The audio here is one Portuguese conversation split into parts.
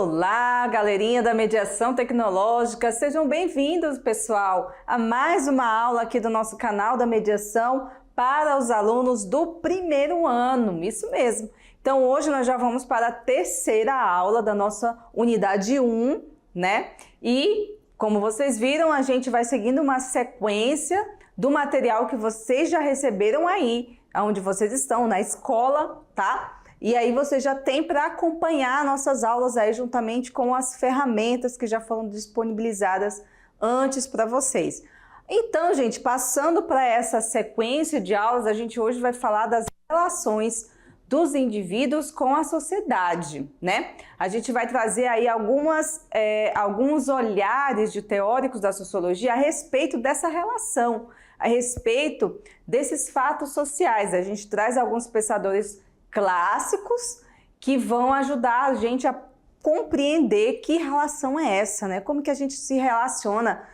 Olá, galerinha da Mediação Tecnológica, sejam bem-vindos, pessoal, a mais uma aula aqui do nosso canal da Mediação para os alunos do primeiro ano, isso mesmo. Então, hoje nós já vamos para a terceira aula da nossa unidade 1, né? E, como vocês viram, a gente vai seguindo uma sequência do material que vocês já receberam aí, onde vocês estão, na escola, tá? E aí você já tem para acompanhar nossas aulas aí juntamente com as ferramentas que já foram disponibilizadas antes para vocês. Então, gente, passando para essa sequência de aulas, a gente hoje vai falar das relações dos indivíduos com a sociedade, né? A gente vai trazer aí alguns olhares de teóricos da sociologia a respeito dessa relação, a respeito desses fatos sociais. A gente traz alguns pensadores clássicos que vão ajudar a gente a compreender que relação é essa, né? Como que a gente se relaciona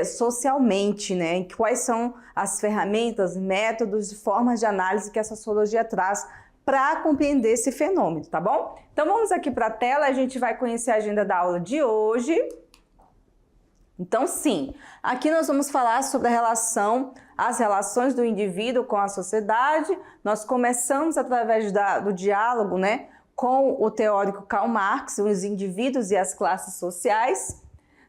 socialmente, né? E quais são as ferramentas, métodos e formas de análise que a sociologia traz para compreender esse fenômeno, tá bom? Então vamos aqui para a tela, a gente vai conhecer a agenda da aula de hoje. Então sim, aqui nós vamos falar sobre as relações do indivíduo com a sociedade. Nós começamos através do diálogo, né, com o teórico Karl Marx, os indivíduos e as classes sociais.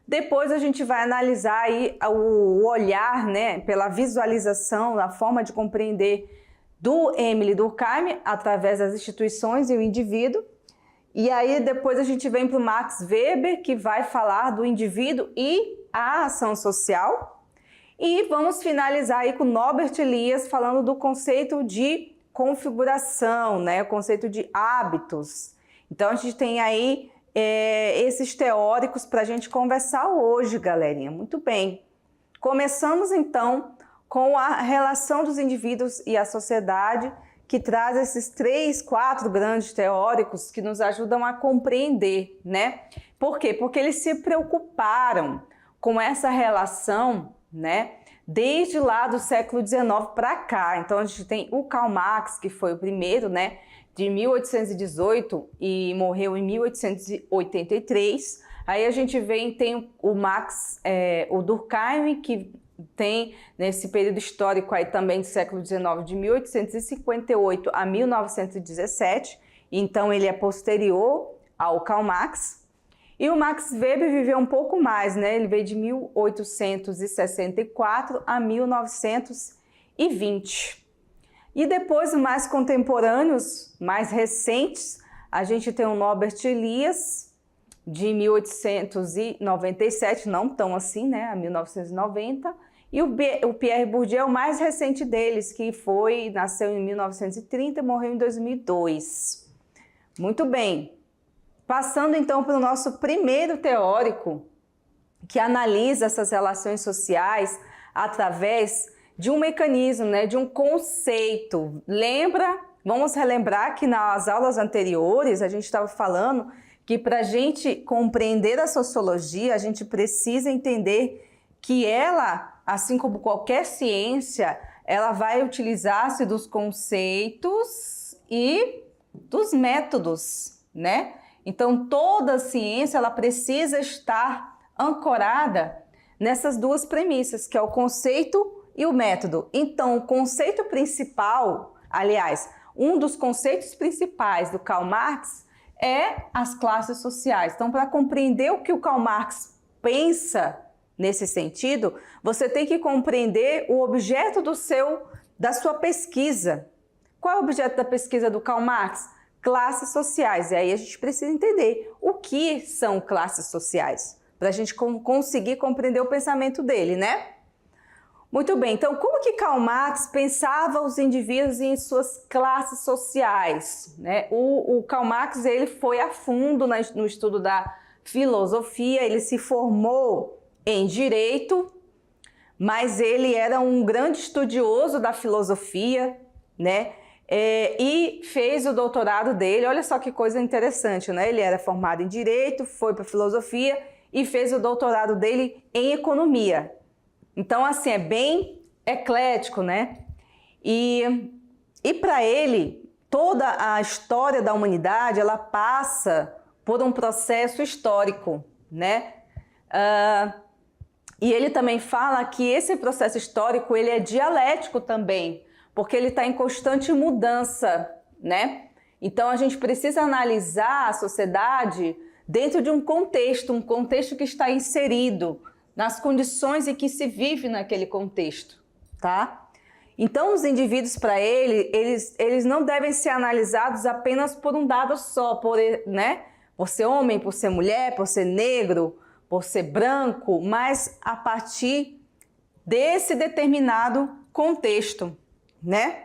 Depois a gente vai analisar aí o olhar, né, pela visualização, a forma de compreender do Émile Durkheim através das instituições e o indivíduo. E aí depois a gente vem para o Max Weber, que vai falar do indivíduo e a ação social. E vamos finalizar aí com Norbert Elias falando do conceito de configuração, né? O conceito de hábitos. Então a gente tem aí esses teóricos para a gente conversar hoje, galerinha. Muito bem. Começamos então com a relação dos indivíduos e a sociedade, que traz esses 4 grandes teóricos que nos ajudam a compreender, né? Por quê? Porque eles se preocuparam com essa relação, né? Desde lá do século XIX para cá. Então a gente tem o Karl Marx, que foi o primeiro, né? De 1818 e morreu em 1883. Aí a gente tem o Durkheim, que tem nesse período histórico aí também do século XIX, de 1858 a 1917, então ele é posterior ao Karl Marx. E o Max Weber viveu um pouco mais, né? Ele veio de 1864 a 1920. E depois, os mais contemporâneos, mais recentes, a gente tem o Norbert Elias, de 1897, não tão assim, né? A 1990. E o Pierre Bourdieu é o mais recente deles, que nasceu em 1930 e morreu em 2002. Muito bem. Passando então para o nosso primeiro teórico, que analisa essas relações sociais através de um mecanismo, né, de um conceito. Vamos relembrar que nas aulas anteriores a gente estava falando que para a gente compreender a sociologia, a gente precisa entender que ela, assim como qualquer ciência, ela vai utilizar-se dos conceitos e dos métodos, né? Então, toda ciência ela precisa estar ancorada nessas duas premissas, que é o conceito e o método. Então, o conceito principal, aliás, um dos conceitos principais do Karl Marx é as classes sociais. Então, para compreender o que o Karl Marx pensa nesse sentido, você tem que compreender o objeto da sua pesquisa. Qual é o objeto da pesquisa do Karl Marx? Classes sociais. E aí a gente precisa entender o que são classes sociais, para a gente conseguir compreender o pensamento dele, né? Muito bem, então como que Karl Marx pensava os indivíduos em suas classes sociais, né? O Karl Marx ele foi a fundo no estudo da filosofia, ele se formou em direito, mas ele era um grande estudioso da filosofia, né? E fez o doutorado dele, olha só que coisa interessante, né? Ele era formado em direito, foi para filosofia e fez o doutorado dele em economia. Então, assim, é bem eclético, né? E para ele, toda a história da humanidade, ela passa por um processo histórico, né? E ele também fala que esse processo histórico ele é dialético também, porque ele está em constante mudança, né? Então a gente precisa analisar a sociedade dentro de um contexto que está inserido nas condições em que se vive naquele contexto, tá? Então os indivíduos, para eles não devem ser analisados apenas por um dado só, né? Por ser homem, por ser mulher, por ser negro, por ser branco, mas a partir desse determinado contexto, né?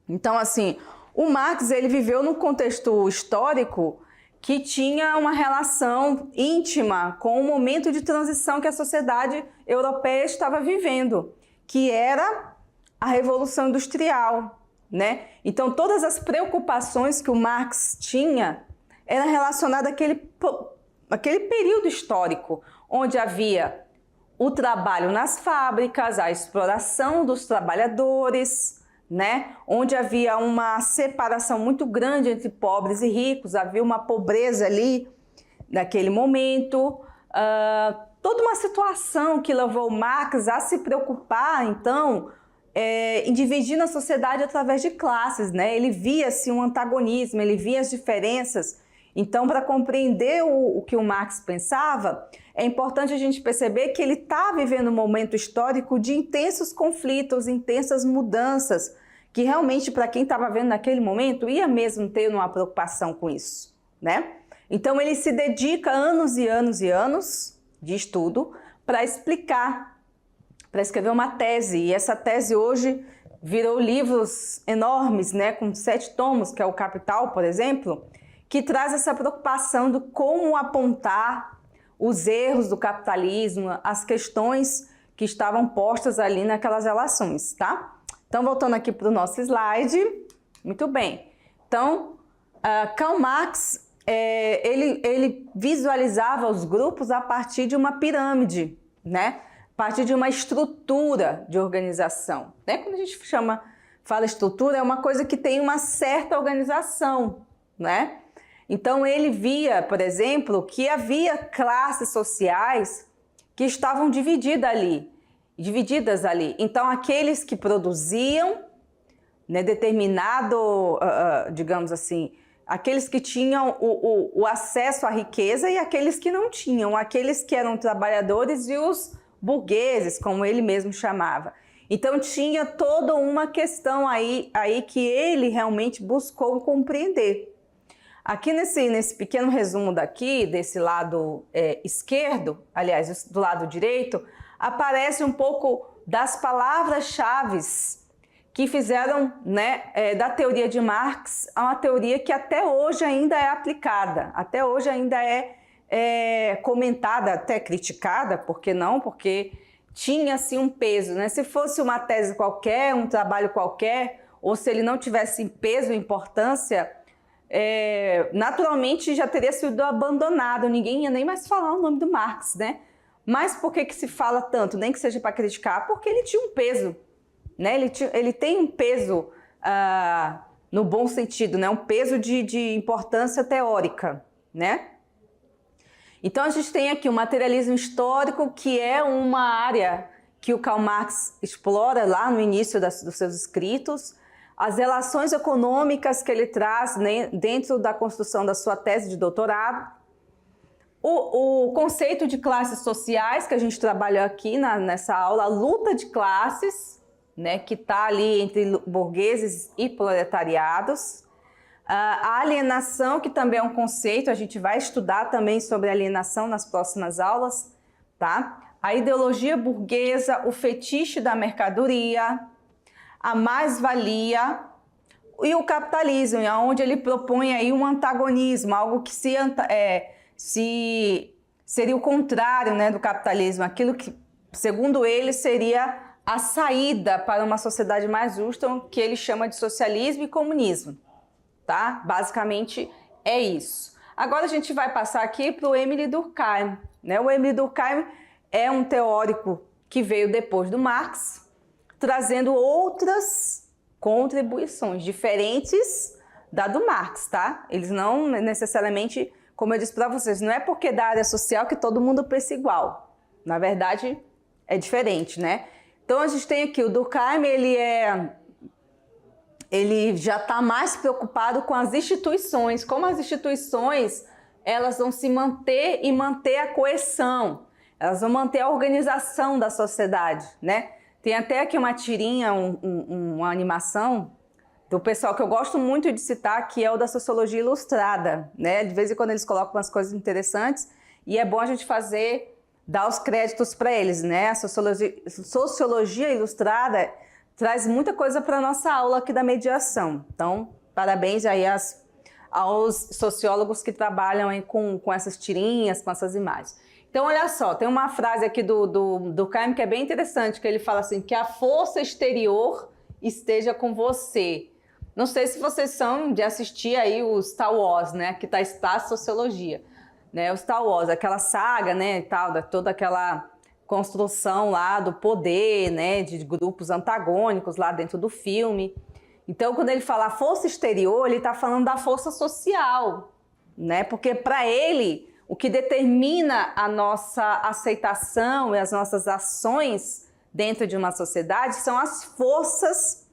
Então, assim, o Marx, ele viveu num contexto histórico que tinha uma relação íntima com o momento de transição que a sociedade europeia estava vivendo, que era a Revolução Industrial, né? Então, todas as preocupações que o Marx tinha eram relacionadas àquele período histórico, onde havia o trabalho nas fábricas, a exploração dos trabalhadores, né? Onde havia uma separação muito grande entre pobres e ricos, havia uma pobreza ali naquele momento, toda uma situação que levou Marx a se preocupar, então, em dividir a sociedade através de classes, né? Ele via-se um antagonismo, ele via as diferenças. Então, para compreender o que o Marx pensava, é importante a gente perceber que ele está vivendo um momento histórico de intensos conflitos, intensas mudanças, que realmente, para quem estava vendo naquele momento, ia mesmo ter uma preocupação com isso, né? Então, ele se dedica anos e anos e anos de estudo para explicar, para escrever uma tese. E essa tese hoje virou livros enormes, né? Com 7 tomos, que é o Capital, por exemplo, que traz essa preocupação de como apontar os erros do capitalismo, as questões que estavam postas ali naquelas relações, tá? Então, voltando aqui para o nosso slide. Muito bem. Então, Karl Marx, ele visualizava os grupos a partir de uma pirâmide, né? A partir de uma estrutura de organização, né? Quando a gente fala estrutura, é uma coisa que tem uma certa organização, né? Então, ele via, por exemplo, que havia classes sociais que estavam divididas ali. Então, aqueles que produziam, né, digamos assim, aqueles que tinham o acesso à riqueza e aqueles que não tinham, aqueles que eram trabalhadores e os burgueses, como ele mesmo chamava. Então, tinha toda uma questão aí que ele realmente buscou compreender. Aqui nesse pequeno resumo daqui, desse lado esquerdo, aliás, do lado direito, aparece um pouco das palavras-chave que fizeram, né, da teoria de Marx a uma teoria que até hoje ainda é aplicada, até hoje ainda é comentada, até criticada, por que não? Porque tinha assim um peso, né? Se fosse uma tese qualquer, um trabalho qualquer, ou se ele não tivesse peso e importância, naturalmente já teria sido abandonado, ninguém ia nem mais falar o nome do Marx, né? Mas por que se fala tanto? Nem que seja para criticar, porque ele tinha um peso, né? Ele tem um peso no bom sentido, né? Um peso de importância teórica, né? Então a gente tem aqui o materialismo histórico, que é uma área que o Karl Marx explora lá no início dos seus escritos, as relações econômicas que ele traz, né, dentro da construção da sua tese de doutorado, o conceito de classes sociais que a gente trabalhou aqui nessa aula, a luta de classes, né, que está ali entre burgueses e proletariados, a alienação, que também é um conceito, a gente vai estudar também sobre alienação nas próximas aulas, tá? A ideologia burguesa, o fetiche da mercadoria, a mais-valia e o capitalismo, onde ele propõe aí um antagonismo, algo que seria o contrário, né, do capitalismo, aquilo que, segundo ele, seria a saída para uma sociedade mais justa, que ele chama de socialismo e comunismo, tá? Basicamente é isso. Agora a gente vai passar aqui para o Émile Durkheim, né? O Émile Durkheim é um teórico que veio depois do Marx, trazendo outras contribuições diferentes da do Marx, tá? Eles não necessariamente como eu disse para vocês, não é porque da área social que todo mundo pensa igual. Na verdade, é diferente, né? Então, a gente tem aqui o Durkheim, ele já está mais preocupado com as instituições, como as instituições elas vão se manter e manter a coesão, elas vão manter a organização da sociedade, né? Tem até aqui uma tirinha, uma animação do pessoal que eu gosto muito de citar, que é o da Sociologia Ilustrada, né? De vez em quando eles colocam umas coisas interessantes e é bom a gente dar os créditos para eles, né? A Sociologia Ilustrada traz muita coisa para a nossa aula aqui da mediação. Então, parabéns aí aos sociólogos que trabalham aí com essas tirinhas, com essas imagens. Então, olha só, tem uma frase aqui do Durkheim que é bem interessante, que ele fala assim, que a força exterior esteja com você. Não sei se vocês são de assistir aí o Star Wars, né? Que está a sociologia, né? O Star Wars, aquela saga, né? E tal, toda aquela construção lá do poder, né? De grupos antagônicos lá dentro do filme. Então, quando ele fala força exterior, ele está falando da força social, né? Porque para ele, o que determina a nossa aceitação e as nossas ações dentro de uma sociedade são as forças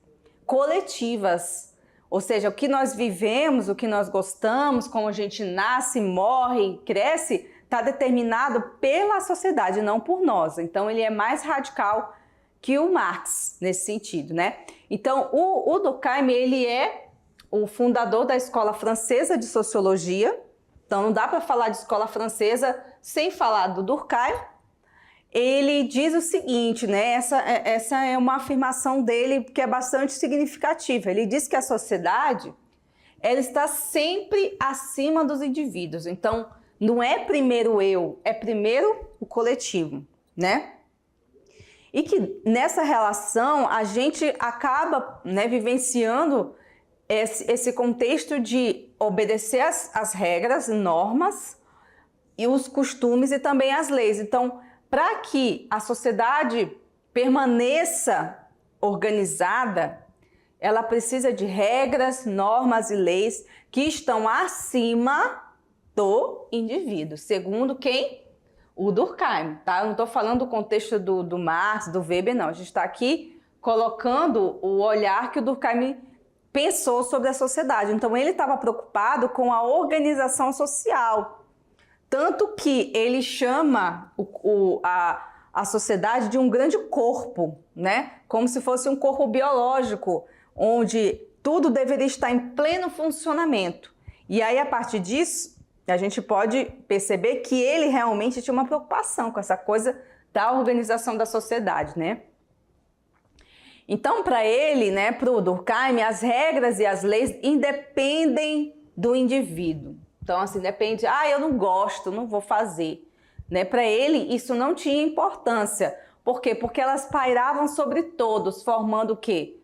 coletivas. Ou seja, o que nós vivemos, o que nós gostamos, como a gente nasce, morre, cresce, está determinado pela sociedade, não por nós. Então, ele é mais radical que o Marx nesse sentido, né? Então, o Durkheim, ele é o fundador da Escola Francesa de Sociologia. Então, não dá para falar de escola francesa sem falar do Durkheim. Ele diz o seguinte, né? Essa é uma afirmação dele que é bastante significativa. Ele diz que a sociedade ela está sempre acima dos indivíduos. Então, não é primeiro eu, é primeiro o coletivo, né? E que nessa relação a gente acaba, né, vivenciando esse contexto de obedecer as regras, normas e os costumes e também as leis. Então, para que a sociedade permaneça organizada, ela precisa de regras, normas e leis que estão acima do indivíduo, segundo quem? O Durkheim, tá? Eu não estou falando do contexto do Marx, do Weber, não. A gente está aqui colocando o olhar que o Durkheim pensou sobre a sociedade. Então, ele estava preocupado com a organização social. Tanto que ele chama a sociedade de um grande corpo, né? Como se fosse um corpo biológico, onde tudo deveria estar em pleno funcionamento. E aí, a partir disso, a gente pode perceber que ele realmente tinha uma preocupação com essa coisa da organização da sociedade, né? Então, para ele, né, para o Durkheim, as regras e as leis independem do indivíduo. Então, assim, depende, eu não gosto, não vou fazer. Né? Para ele, isso não tinha importância. Por quê? Porque elas pairavam sobre todos, formando o quê?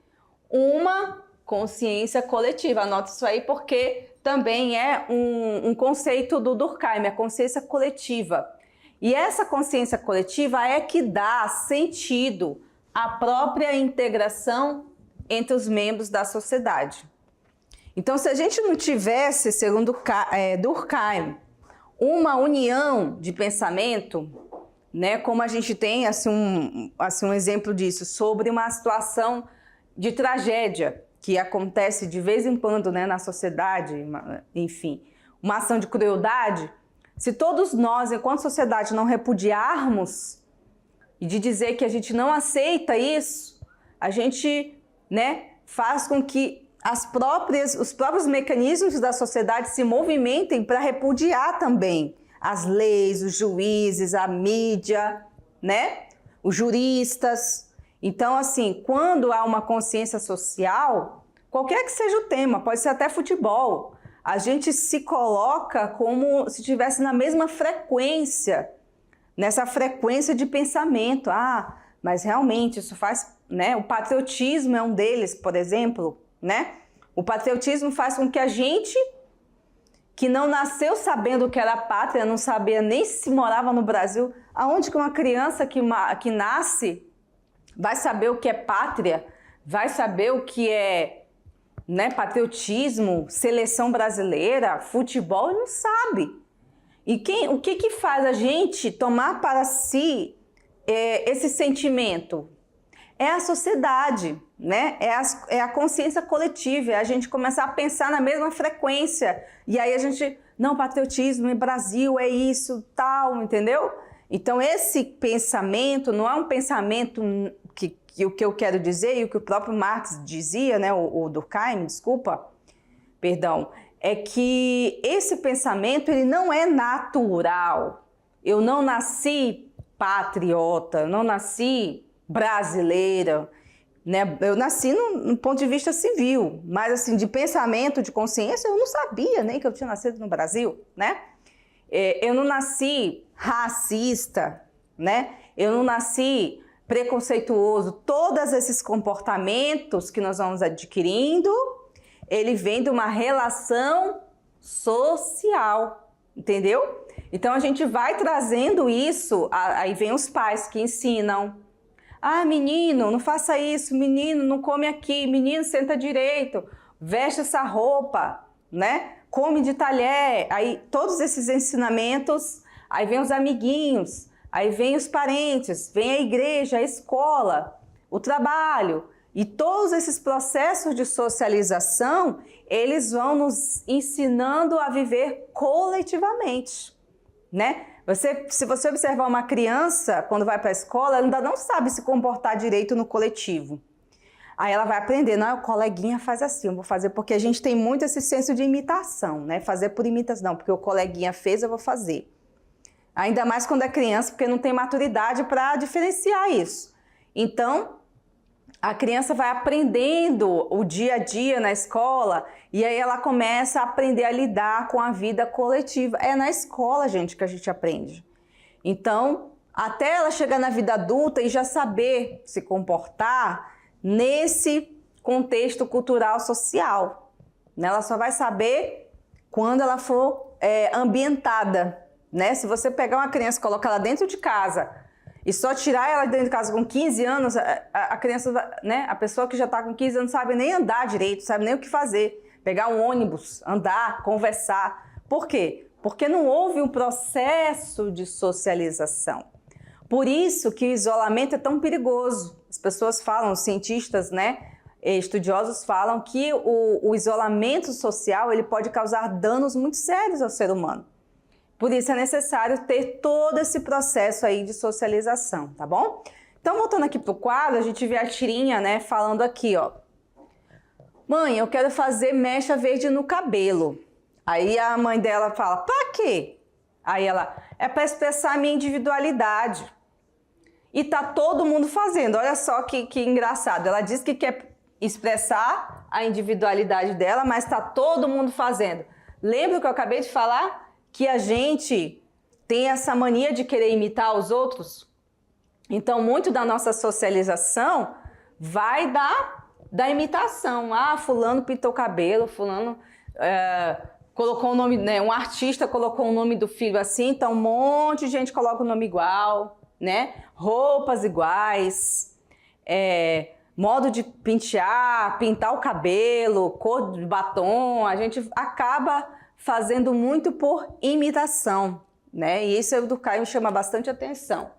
Uma consciência coletiva. Anota isso aí porque também é um conceito do Durkheim, a consciência coletiva. E essa consciência coletiva é que dá sentido à própria integração entre os membros da sociedade. Então, se a gente não tivesse, segundo Durkheim, uma união de pensamento, né, como a gente tem assim, um exemplo disso, sobre uma situação de tragédia que acontece de vez em quando, né, na sociedade, enfim, uma ação de crueldade, se todos nós, enquanto sociedade, não repudiarmos e de dizer que a gente não aceita isso, a gente, né, faz com que os próprios mecanismos da sociedade se movimentem para repudiar também as leis, os juízes, a mídia, né, os juristas. Então, assim, quando há uma consciência social, qualquer que seja o tema, pode ser até futebol, a gente se coloca como se estivesse na mesma frequência, nessa frequência de pensamento. Mas realmente isso faz, né? O patriotismo é um deles, por exemplo, né? O patriotismo faz com que a gente, que não nasceu sabendo o que era pátria, não sabia nem se morava no Brasil, aonde que uma criança que nasce vai saber o que é pátria, vai saber o que é, né, patriotismo, seleção brasileira, futebol, não sabe. O que faz a gente tomar para si esse sentimento? É a sociedade, né? É a consciência coletiva, é a gente começar a pensar na mesma frequência. E aí a gente, não, patriotismo em Brasil é isso, tal, entendeu? Então esse pensamento não é um pensamento que o que eu quero dizer, e o que o próprio Marx dizia, né? O Durkheim, perdão, é que esse pensamento ele não é natural. Eu não nasci patriota, eu não nasci brasileira, né? Eu nasci no ponto de vista civil, mas assim, de pensamento, de consciência, eu não sabia nem que eu tinha nascido no Brasil, né? Eu não nasci racista, né? Eu não nasci preconceituoso. Todos esses comportamentos que nós vamos adquirindo, ele vem de uma relação social, entendeu? Então a gente vai trazendo isso, aí vem os pais que ensinam. Ah, menino, não faça isso, menino, não come aqui, menino, senta direito, veste essa roupa, né? Come de talher. Aí todos esses ensinamentos, aí vem os amiguinhos, aí vem os parentes, vem a igreja, a escola, o trabalho. E todos esses processos de socialização, eles vão nos ensinando a viver coletivamente, né? Se você observar uma criança, quando vai para a escola, ela ainda não sabe se comportar direito no coletivo. Aí ela vai aprender, não, o coleguinha faz assim, eu vou fazer, porque a gente tem muito esse senso de imitação, né? Fazer por imitação, não, porque o coleguinha fez, eu vou fazer. Ainda mais quando é criança, porque não tem maturidade para diferenciar isso. Então, a criança vai aprendendo o dia a dia na escola e aí ela começa a aprender a lidar com a vida coletiva. É na escola, gente, que a gente aprende. Então, até ela chegar na vida adulta e já saber se comportar nesse contexto cultural social, né? Ela só vai saber quando ela for ambientada, né? Se você pegar uma criança e colocar ela dentro de casa e só tirar ela dentro de casa com 15 anos, a criança, né? A pessoa que já está com 15 anos não sabe nem andar direito, sabe nem o que fazer. Pegar um ônibus, andar, conversar. Por quê? Porque não houve um processo de socialização. Por isso que o isolamento é tão perigoso. As pessoas falam, os cientistas, né? Estudiosos falam que o isolamento social ele pode causar danos muito sérios ao ser humano. Por isso é necessário ter todo esse processo aí de socialização, tá bom? Então, voltando aqui pro quadro, a gente vê a tirinha, né, falando aqui, ó. Mãe, eu quero fazer mecha verde no cabelo. Aí a mãe dela fala, pra quê? Aí ela, é para expressar a minha individualidade. E tá todo mundo fazendo, olha só que engraçado. Ela diz que quer expressar a individualidade dela, mas tá todo mundo fazendo. Lembra o que eu acabei de falar? Que a gente tem essa mania de querer imitar os outros. Então, muito da nossa socialização vai da imitação. Ah, fulano pintou o cabelo, fulano colocou o nome, né? Um artista colocou o nome do filho assim, então um monte de gente coloca o nome igual, né? Roupas iguais, modo de pintar o cabelo, cor de batom, a gente acaba fazendo muito por imitação, né? E isso o Durkheim chama bastante atenção.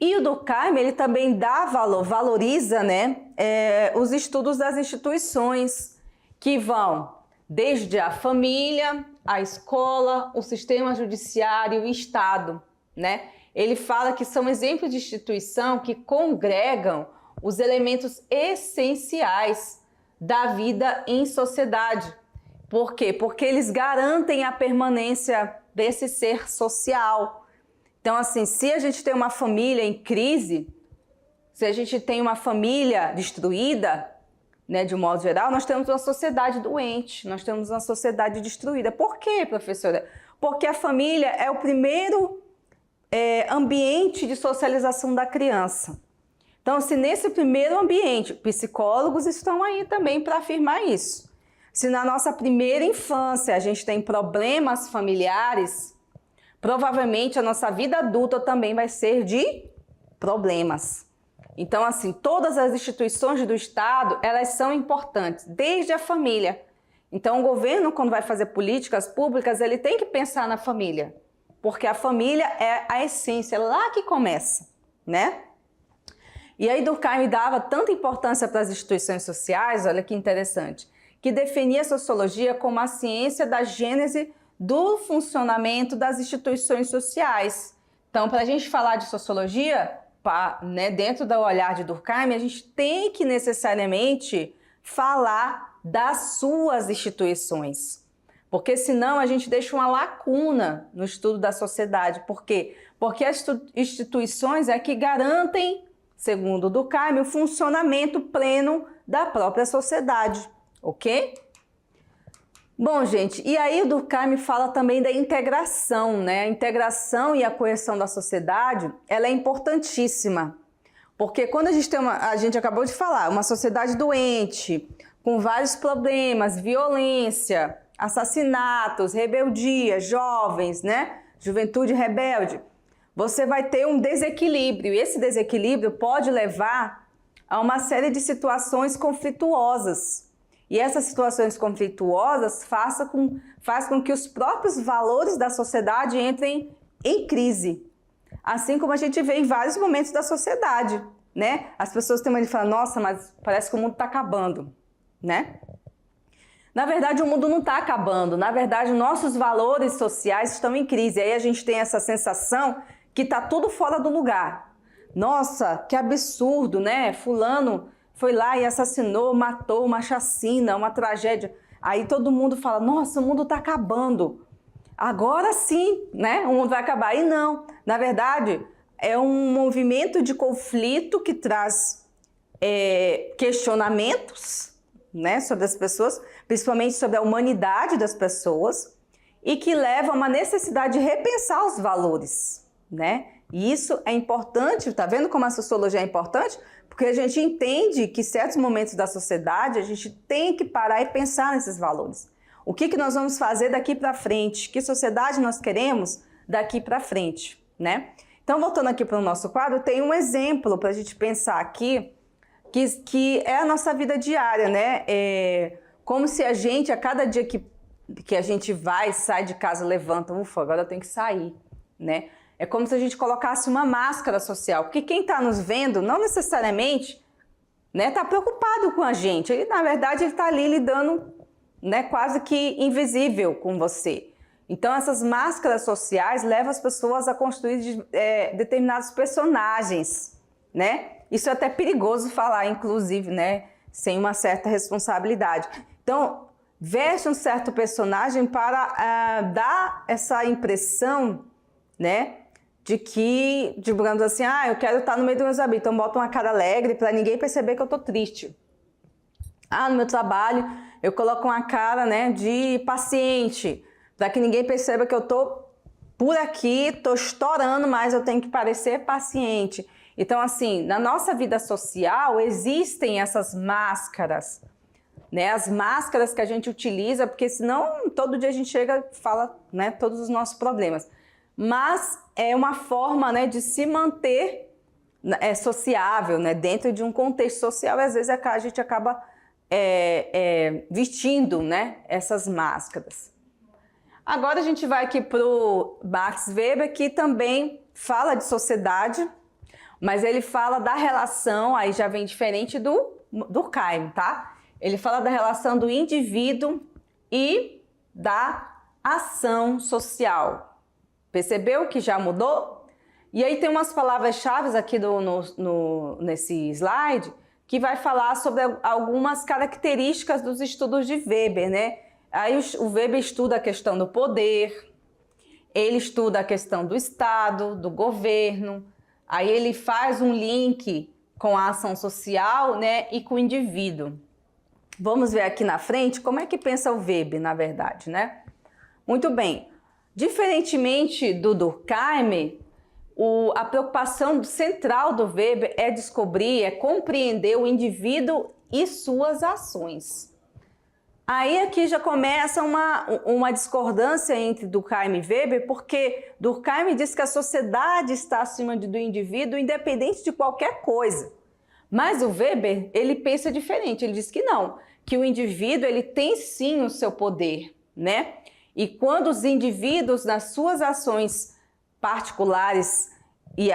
E o Durkheim, ele também dá valoriza, né, os estudos das instituições, que vão desde a família, a escola, o sistema judiciário e o Estado, né? Ele fala que são exemplos de instituição que congregam os elementos essenciais da vida em sociedade. Por quê? Porque eles garantem a permanência desse ser social. Então, assim, se a gente tem uma família em crise, se a gente tem uma família destruída, né, de um modo geral, nós temos uma sociedade doente, nós temos uma sociedade destruída. Por quê, professora? Porque a família é o primeiro ambiente de socialização da criança. Então, se nesse primeiro ambiente, psicólogos estão aí também para afirmar isso. Se na nossa primeira infância a gente tem problemas familiares, provavelmente a nossa vida adulta também vai ser de problemas. Então, assim, todas as instituições do Estado, elas são importantes, desde a família. Então, o governo, quando vai fazer políticas públicas, ele tem que pensar na família, porque a família é a essência, é lá que começa, né? E aí Durkheim dava tanta importância para as instituições sociais, olha que interessante, que definia a sociologia como a ciência da gênese do funcionamento das instituições sociais. Então, para a gente falar de sociologia, né, dentro do olhar de Durkheim, a gente tem que necessariamente falar das suas instituições. Porque senão a gente deixa uma lacuna no estudo da sociedade. Por quê? Porque as instituições é que garantem, segundo Durkheim, o funcionamento pleno da própria sociedade, ok? Bom, gente, e aí o Durkheim fala também da integração, né? A integração e a coesão da sociedade, ela é importantíssima. Porque quando a gente tem a gente acabou de falar, uma sociedade doente, com vários problemas, violência, assassinatos, rebeldia, jovens, né? Juventude rebelde, você vai ter um desequilíbrio. E esse desequilíbrio pode levar a uma série de situações conflituosas. E essas situações conflituosas faz com que os próprios valores da sociedade entrem em crise. Assim como a gente vê em vários momentos da sociedade, né? As pessoas têm mania de falar, nossa, mas parece que o mundo está acabando, né? Na verdade, o mundo não está acabando. Na verdade, nossos valores sociais estão em crise. Aí a gente tem essa sensação que está tudo fora do lugar. Nossa, que absurdo, né? Fulano foi lá e assassinou, matou, uma chacina, uma tragédia. Aí todo mundo fala, nossa, o mundo está acabando. Agora sim, né? O mundo vai acabar. E não, na verdade, é um movimento de conflito que traz questionamentos, né, sobre as pessoas, principalmente sobre a humanidade das pessoas, e que leva a uma necessidade de repensar os valores, né? E isso é importante, tá vendo como a sociologia é importante? Porque a gente entende que em certos momentos da sociedade a gente tem que parar e pensar nesses valores. O que nós vamos fazer daqui para frente? Que sociedade nós queremos daqui para frente, né? Então, voltando aqui para o nosso quadro, tem um exemplo para a gente pensar aqui, que é a nossa vida diária, né? Como se a gente, a cada dia que a gente vai, sai de casa, levanta, ufa, agora eu tenho que sair, né? É como se a gente colocasse uma máscara social, porque quem está nos vendo não necessariamente, né, está preocupado com a gente. Ele, na verdade, ele está ali lidando, né, quase que invisível com você. Então, essas máscaras sociais levam as pessoas a construir determinados personagens, né? Isso é até perigoso falar, inclusive, né, sem uma certa responsabilidade. Então, veste um certo personagem para dar essa impressão, né, de que, digamos assim, eu quero estar no meio dos meus amigos, então boto uma cara alegre para ninguém perceber que eu estou triste. No meu trabalho, eu coloco uma cara, né, de paciente, para que ninguém perceba que eu estou por aqui, estou estourando, mas eu tenho que parecer paciente. Então, assim, na nossa vida social existem essas máscaras, né, as máscaras que a gente utiliza, porque senão todo dia a gente chega e fala, né, todos os nossos problemas. Mas é uma forma, né, de se manter sociável, né, dentro de um contexto social, e às vezes a gente acaba vestindo, né, essas máscaras. Agora a gente vai aqui para o Max Weber, que também fala de sociedade, mas ele fala da relação, aí já vem diferente do Durkheim, tá? Ele fala da relação do indivíduo e da ação social. Percebeu que já mudou? E aí tem umas palavras-chave aqui nesse slide que vai falar sobre algumas características dos estudos de Weber, né? Aí o Weber estuda a questão do poder, ele estuda a questão do Estado, do governo, aí ele faz um link com a ação social, né, e com o indivíduo. Vamos ver aqui na frente como é que pensa o Weber, na verdade, né? Muito bem. Diferentemente do Durkheim, a preocupação central do Weber é descobrir, compreender o indivíduo e suas ações. Aí aqui já começa uma discordância entre Durkheim e Weber, porque Durkheim diz que a sociedade está acima do indivíduo independente de qualquer coisa. Mas o Weber, ele pensa diferente, ele diz que não, que o indivíduo ele tem sim o seu poder, né? E quando os indivíduos nas suas ações particulares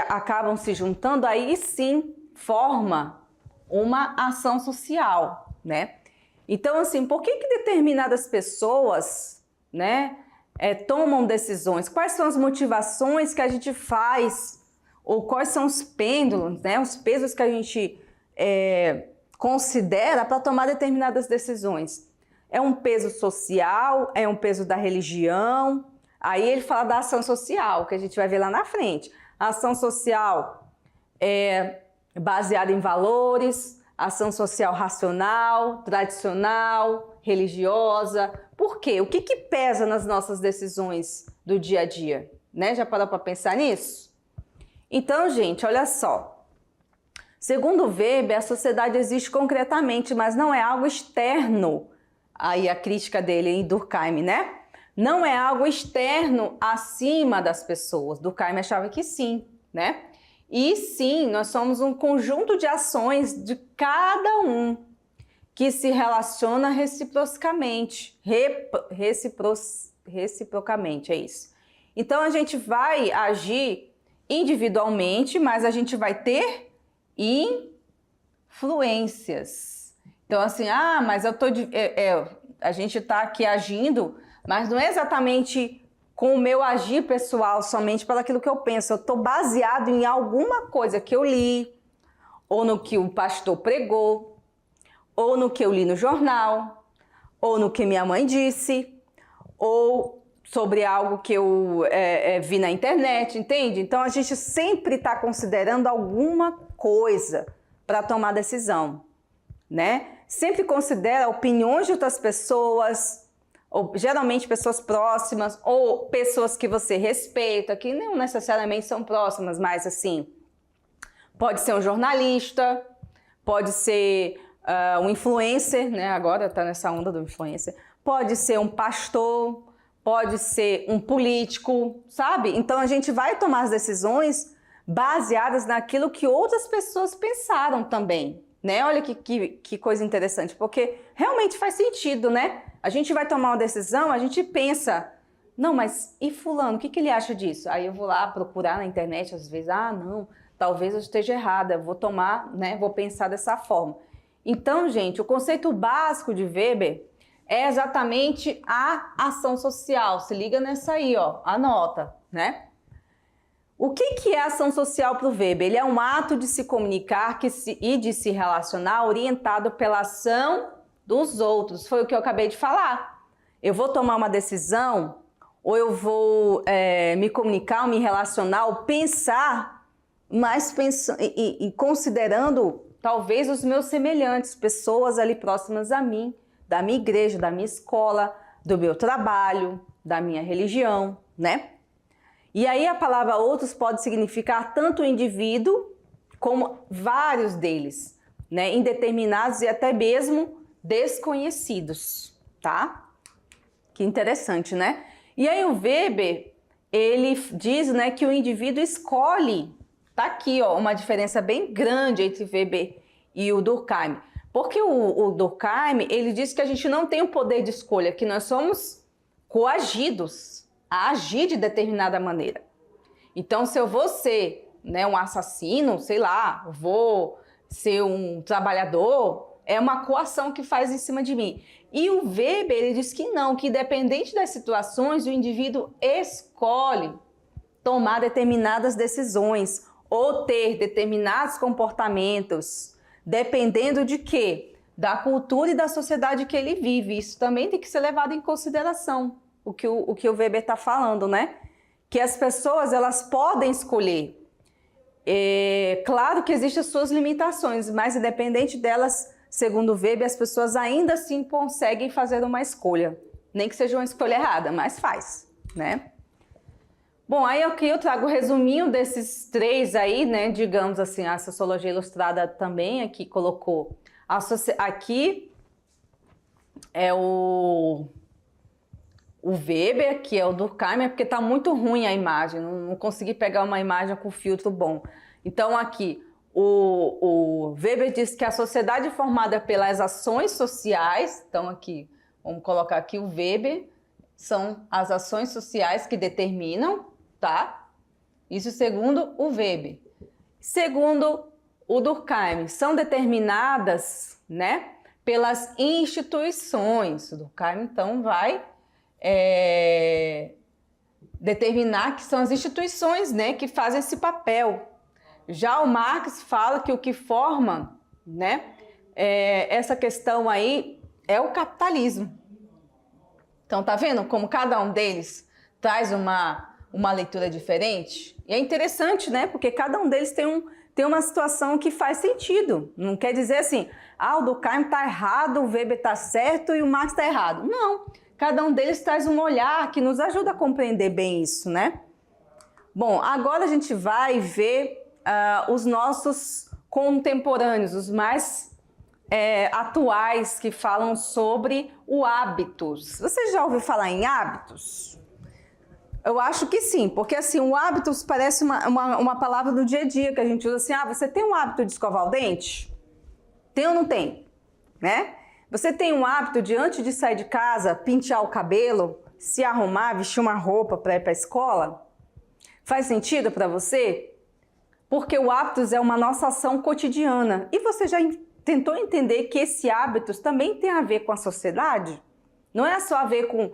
acabam se juntando, aí sim forma uma ação social, né? Então, assim, por que determinadas pessoas, né, tomam decisões? Quais são as motivações que a gente faz? Ou quais são os pêndulos, né, os pesos que a gente considera para tomar determinadas decisões? É um peso social? É um peso da religião? Aí ele fala da ação social, que a gente vai ver lá na frente. A ação social é baseada em valores, ação social racional, tradicional, religiosa. Por quê? O que pesa nas nossas decisões do dia a dia? Né? Já parou para pensar nisso? Então, gente, olha só. Segundo Weber, a sociedade existe concretamente, mas não é algo externo. Aí a crítica dele em Durkheim, né? Não é algo externo acima das pessoas. Durkheim achava que sim, né? E sim, nós somos um conjunto de ações de cada um que se relaciona reciprocamente. Reciprocamente, é isso. Então a gente vai agir individualmente, mas a gente vai ter influências. Então assim, mas eu tô a gente está aqui agindo, mas não é exatamente com o meu agir pessoal somente para aquilo que eu penso. Eu estou baseado em alguma coisa que eu li, ou no que o pastor pregou, ou no que eu li no jornal, ou no que minha mãe disse, ou sobre algo que eu vi na internet, entende? Então a gente sempre está considerando alguma coisa para tomar decisão, né? Sempre considera opiniões de outras pessoas, ou geralmente pessoas próximas, ou pessoas que você respeita, que não necessariamente são próximas, mas assim, pode ser um jornalista, pode ser um influencer, né? Agora está nessa onda do influencer, pode ser um pastor, pode ser um político, sabe? Então a gente vai tomar as decisões baseadas naquilo que outras pessoas pensaram também, né? Olha que coisa interessante, porque realmente faz sentido, né? A gente vai tomar uma decisão, a gente pensa, não, mas e fulano, o que ele acha disso? Aí eu vou lá procurar na internet, às vezes, não, talvez eu esteja errada, vou tomar, né, vou pensar dessa forma. Então, gente, o conceito básico de Weber é exatamente a ação social. Se liga nessa aí, ó, anota, né? O que é ação social para o Weber? Ele é um ato de se comunicar e de se relacionar orientado pela ação dos outros. Foi o que eu acabei de falar. Eu vou tomar uma decisão, ou eu vou me comunicar, ou me relacionar, ou pensar, mas e considerando talvez os meus semelhantes, pessoas ali próximas a mim, da minha igreja, da minha escola, do meu trabalho, da minha religião, né? E aí a palavra outros pode significar tanto o indivíduo como vários deles, né? Indeterminados e até mesmo desconhecidos, tá? Que interessante, né? E aí o Weber, ele diz, né, que o indivíduo escolhe. Tá aqui, ó, uma diferença bem grande entre Weber e o Durkheim. Porque o Durkheim, ele diz que a gente não tem o poder de escolha, que nós somos coagidos a agir de determinada maneira. Então, se eu vou ser, né, um assassino, sei lá, vou ser um trabalhador, é uma coação que faz em cima de mim. E o Weber, ele diz que não, que independente das situações, o indivíduo escolhe tomar determinadas decisões ou ter determinados comportamentos, dependendo de quê? Da cultura e da sociedade que ele vive. Isso também tem que ser levado em consideração, o que o Weber está falando, né? Que as pessoas, elas podem escolher. Claro que existem as suas limitações, mas independente delas, segundo Weber, as pessoas ainda assim conseguem fazer uma escolha. Nem que seja uma escolha errada, mas faz, né? Bom, aí aqui eu trago o resuminho desses três aí, né? Digamos assim, a Sociologia Ilustrada também aqui colocou. Aqui é o Weber, que é o Durkheim, porque tá muito ruim a imagem, não consegui pegar uma imagem com filtro bom. Então aqui, O Weber diz que a sociedade é formada pelas ações sociais, então aqui, vamos colocar aqui o Weber, são as ações sociais que determinam, tá? Isso segundo o Weber. Segundo o Durkheim, são determinadas, né, pelas instituições. O Durkheim, então, vai determinar que são as instituições, né, que fazem esse papel. Já o Marx fala que o que forma, né, essa questão aí é o capitalismo. Então, tá vendo como cada um deles traz uma leitura diferente? E é interessante, né, porque cada um deles tem uma situação que faz sentido. Não quer dizer assim, o Durkheim está errado, o Weber está certo e o Marx está errado. Não, cada um deles traz um olhar que nos ajuda a compreender bem isso, né? Bom, agora a gente vai ver os nossos contemporâneos, os mais atuais, que falam sobre o hábitos. Você já ouviu falar em hábitos? Eu acho que sim, porque assim, o hábitos parece uma palavra do dia a dia que a gente usa assim, você tem um hábito de escovar o dente? Tem ou não tem? Né? Você tem um hábito de, antes de sair de casa, pentear o cabelo, se arrumar, vestir uma roupa para ir para a escola? Faz sentido para você? Porque o hábitos é uma nossa ação cotidiana. E você já tentou entender que esse hábitos também tem a ver com a sociedade? Não é só a ver com,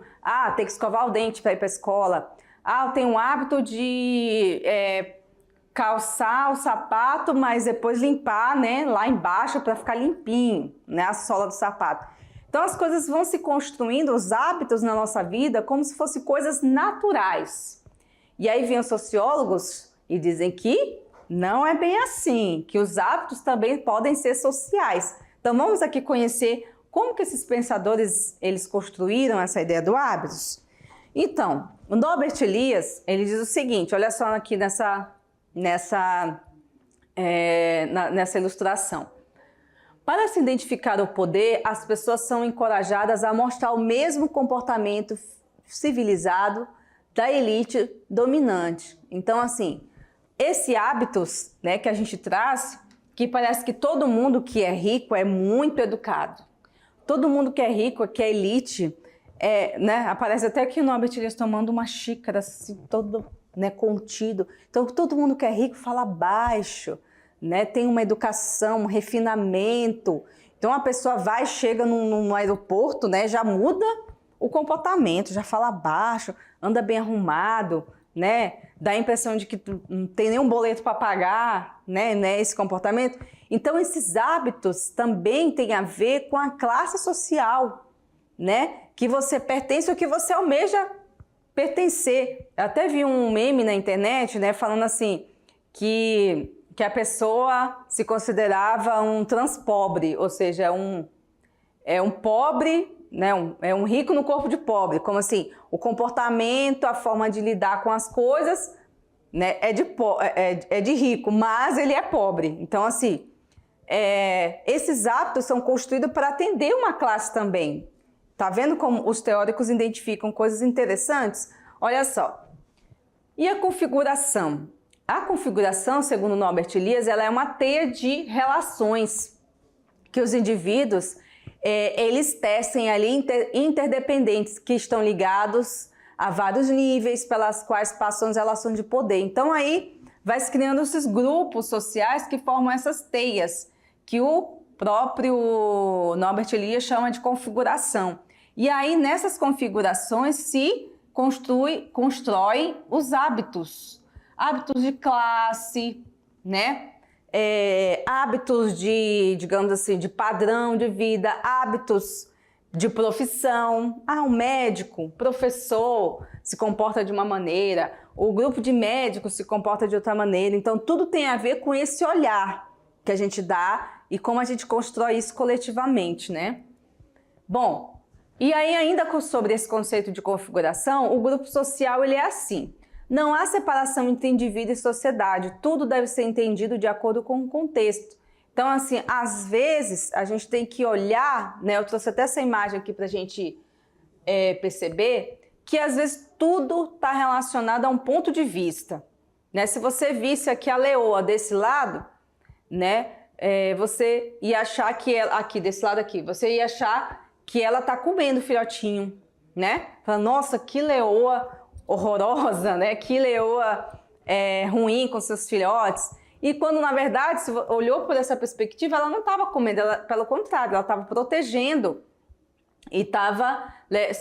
ter que escovar o dente para ir para a escola. Eu tenho um hábito de calçar o sapato, mas depois limpar, né, lá embaixo para ficar limpinho, né, a sola do sapato. Então as coisas vão se construindo, os hábitos na nossa vida, como se fossem coisas naturais. E aí vêm os sociólogos e dizem que não é bem assim, que os hábitos também podem ser sociais. Então vamos aqui conhecer como que esses pensadores, eles construíram essa ideia do hábitos. Então, o Norbert Elias, ele diz o seguinte, olha só aqui nessa ilustração. Para se identificar o poder, as pessoas são encorajadas a mostrar o mesmo comportamento civilizado da elite dominante. Então, assim, esse hábitos, né, que a gente traz, que parece que todo mundo que é rico é muito educado. Todo mundo que é rico, que é elite, né, aparece até aqui o Norbert Elias tomando uma xícara, assim, todo, né, contido. Então, todo mundo que é rico fala baixo, né, tem uma educação, um refinamento. Então, a pessoa chega no aeroporto, né, já muda o comportamento, já fala baixo, anda bem arrumado, né, dá a impressão de que não tem nenhum boleto para pagar, né, esse comportamento. Então, esses hábitos também têm a ver com a classe social, né, que você pertence ou que você almeja pertencer. Eu até vi um meme na internet, né, falando assim, que a pessoa se considerava um transpobre, ou seja, é um pobre, né, é um rico no corpo de pobre, como assim, o comportamento, a forma de lidar com as coisas, né, é de rico, mas ele é pobre. Então, assim, esses hábitos são construídos para atender uma classe também. Tá vendo como os teóricos identificam coisas interessantes? Olha só. E a configuração? A configuração, segundo Norbert Elias, ela é uma teia de relações que os indivíduos eles tecem ali interdependentes, que estão ligados a vários níveis pelas quais passam as relações de poder. Então aí vai se criando esses grupos sociais que formam essas teias, que o próprio Norbert Elias chama de configuração. E aí nessas configurações se constroem os hábitos. Hábitos de classe, né? Hábitos de, digamos assim, de padrão de vida, hábitos de profissão. Um médico, professor se comporta de uma maneira, o grupo de médicos se comporta de outra maneira. Então, tudo tem a ver com esse olhar que a gente dá e como a gente constrói isso coletivamente, né? Bom, e aí ainda sobre esse conceito de configuração, o grupo social ele é assim. Não há separação entre indivíduo e sociedade, tudo deve ser entendido de acordo com o contexto. Então, assim, às vezes a gente tem que olhar, né? Eu trouxe até essa imagem aqui para a gente perceber que às vezes tudo está relacionado a um ponto de vista, né? Se você visse aqui a leoa desse lado, né? Você ia achar que ela, aqui, desse lado aqui, você ia achar que ela tá comendo o filhotinho, né? Fala, nossa, que leoa horrorosa, né? Que leoa ruim com seus filhotes. E quando, na verdade, se olhou por essa perspectiva, ela não estava comendo, pelo contrário, ela estava protegendo e estava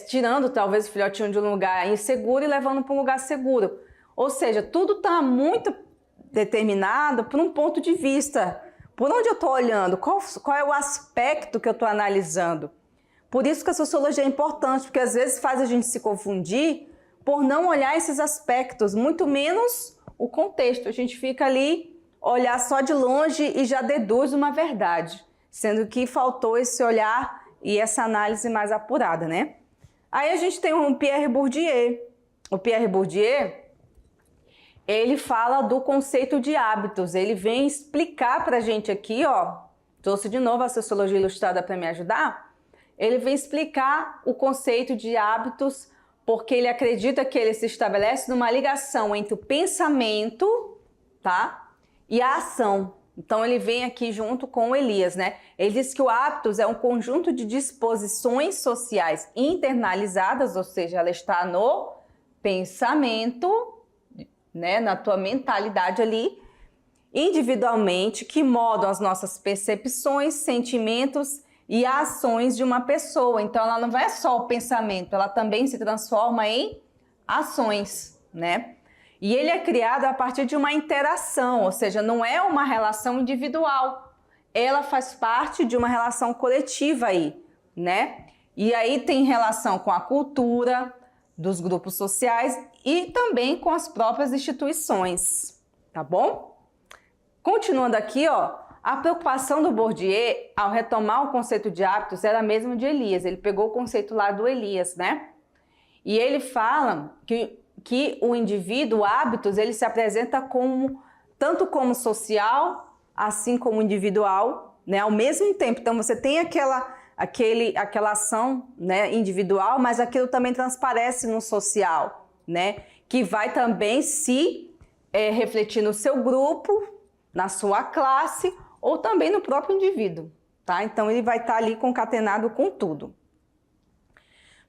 tirando, talvez, o filhotinho de um lugar inseguro e levando para um lugar seguro. Ou seja, tudo está muito determinado por um ponto de vista. Por onde eu estou olhando? Qual é o aspecto que eu estou analisando? Por isso que a sociologia é importante, porque às vezes faz a gente se confundir por não olhar esses aspectos, muito menos o contexto. A gente fica ali, olhar só de longe e já deduz uma verdade, sendo que faltou esse olhar e essa análise mais apurada, né? Aí a gente tem o Pierre Bourdieu. O Pierre Bourdieu, ele fala do conceito de hábitos. Ele vem explicar pra gente aqui, ó, trouxe de novo a Sociologia Ilustrada para me ajudar. Ele vem explicar o conceito de hábitos porque ele acredita que ele se estabelece numa ligação entre o pensamento, tá? E a ação. Então ele vem aqui junto com o Elias, né? Ele diz que o hábitos é um conjunto de disposições sociais internalizadas, ou seja, ela está no pensamento, né? Na tua mentalidade ali, individualmente, que moldam as nossas percepções, sentimentos e ações de uma pessoa. Então ela não é só o pensamento, ela também se transforma em ações, né? E ele é criado a partir de uma interação, ou seja, não é uma relação individual. Ela faz parte de uma relação coletiva aí, né? E aí tem relação com a cultura dos grupos sociais e também com as próprias instituições, tá bom? Continuando aqui, ó, a preocupação do Bourdieu ao retomar o conceito de hábitos era a mesma de Elias. Ele pegou o conceito lá do Elias, né? E ele fala que o indivíduo, hábitos, ele se apresenta tanto como social, assim como individual, né, ao mesmo tempo. Então você tem aquela ação, né, individual, mas aquilo também transparece no social, né, que vai também se refletir no seu grupo, na sua classe ou também no próprio indivíduo, tá? Então ele vai estar ali concatenado com tudo.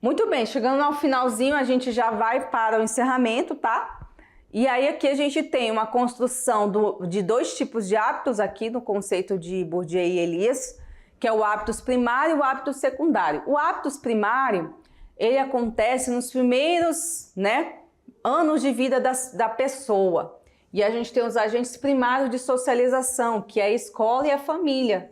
Muito bem, chegando ao finalzinho, a gente já vai para o encerramento, tá? E aí aqui a gente tem uma construção de dois tipos de hábitos aqui no conceito de Bourdieu e Elias, que é o hábitos primário e o hábitos secundário. O hábitos primário, ele acontece nos primeiros, né, anos de vida da pessoa. E a gente tem os agentes primários de socialização, que é a escola e a família.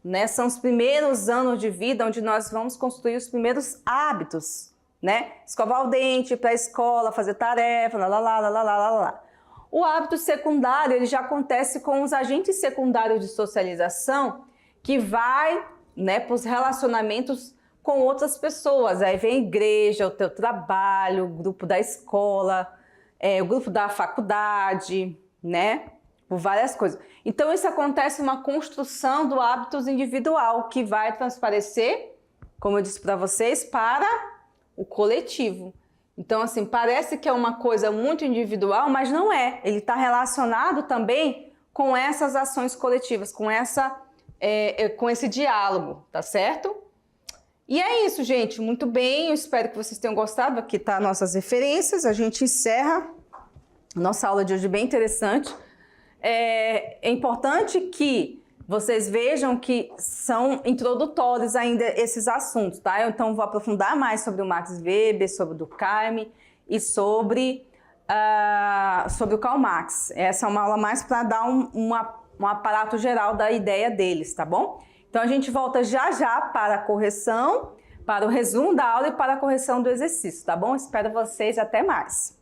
Né? São os primeiros anos de vida onde nós vamos construir os primeiros hábitos, né? Escovar o dente, ir para a escola, fazer tarefa, lá. O hábito secundário, ele já acontece com os agentes secundários de socialização, que vai, né, para os relacionamentos com outras pessoas. Aí vem a igreja, o teu trabalho, o grupo da escola, o grupo da faculdade, né? Por várias coisas. Então isso acontece uma construção do hábitos individual que vai transparecer, como eu disse para vocês, para o coletivo. Então assim, parece que é uma coisa muito individual, mas não é. Ele está relacionado também com essas ações coletivas, com esse diálogo, tá certo? E é isso, gente. Muito bem, eu espero que vocês tenham gostado. Aqui tá nossas referências. A gente encerra nossa aula de hoje bem interessante. É importante que vocês vejam que são introdutórios ainda esses assuntos, tá? Eu então vou aprofundar mais sobre o Max Weber, sobre o Durkheim e sobre o Karl Marx. Essa é uma aula mais para dar um aparato geral da ideia deles, tá bom? Então a gente volta já para a correção, para o resumo da aula e para a correção do exercício, tá bom? Espero vocês, até mais!